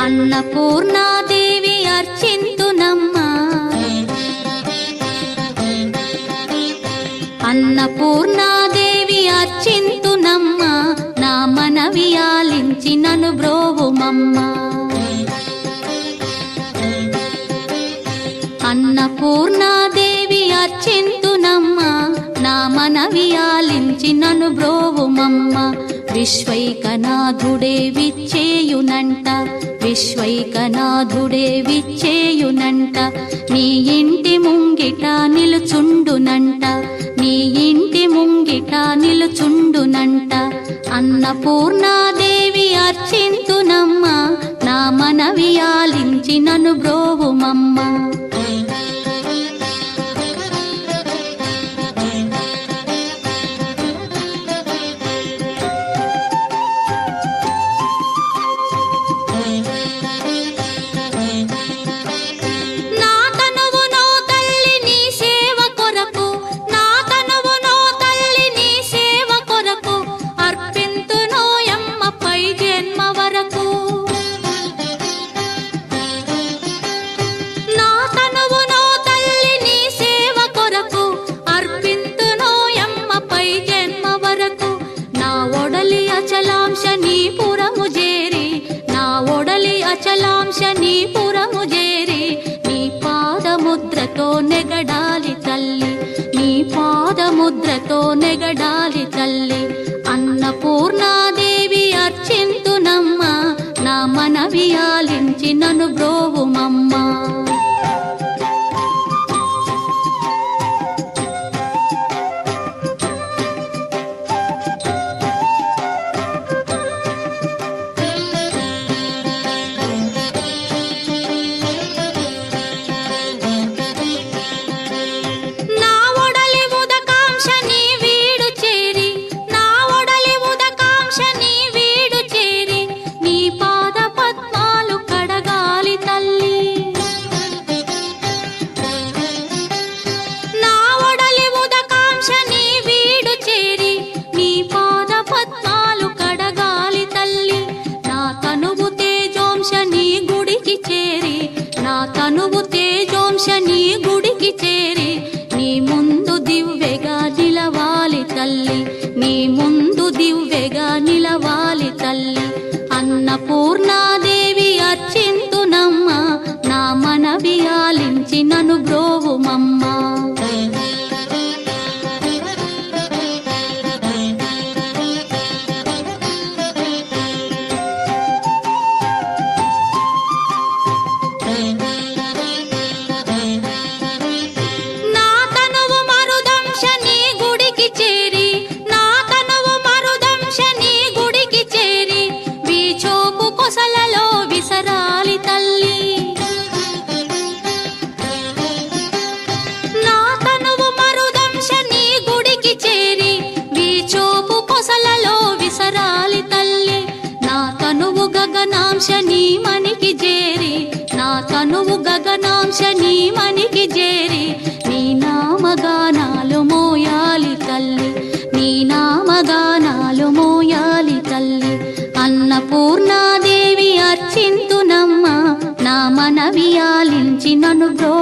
అన్నపూర్ణాదేవి అర్చింతునమ్మా, అన్నపూర్ణాదేవి అర్చింతునమ్మా, నా మనవి ఆలించి నన్ను బ్రోవుమమ్మా. అన్నపూర్ణాదేవి అర్చింతునమ్మా, నా మనవి ఆలించి నన్ను బ్రోవుమమ్మా. విశ్వైకనాథుడే విచ్చేయునంట, విశ్వైకనాథుడే విచ్చేయునంట, నీ ఇంటి ముంగిట నిలుచుండునంట, నీ ఇంటి ముంగిట నిలుచుండునంట. అన్నపూర్ణాదేవి అర్చింతునమ్మా, నా మనవి ఆలించి నన్ను బ్రోవుమమ్మా. అచలాంశనీపురము చేరి నీ పాదముద్రతో నెగడాలి తల్లి, నీ పాదముద్రతో నెగడాలి తల్లి. అన్నపూర్ణాదేవి అర్చింతునమ్మా, నా మనవి ఆలించి నన్ను బ్రోవుమమ్మా. తనువు తేజోంశని గుడికి చేరి నీ ముందు దివ్వెగా నిలవాలి తల్లి, నీ ముందు దివ్వెగా నిలవాలి తల్లి. అన్నపూర్ణాదేవి అర్చింతునమ్మా, నా మనవి ఆలించి నన్ను బ్రోవుమమ్మా. గగనాంశని మనికి చేరి, నా తనువు గగనాంశని మనికి చేరి నీ నామగానాలు మోయాలి తల్లి, నీ నామగానాలు మోయాలి తల్లి. అన్నపూర్ణాదేవి అర్చింతునమ్మా, నా మనవి ఆలించి నన్ను బ్రో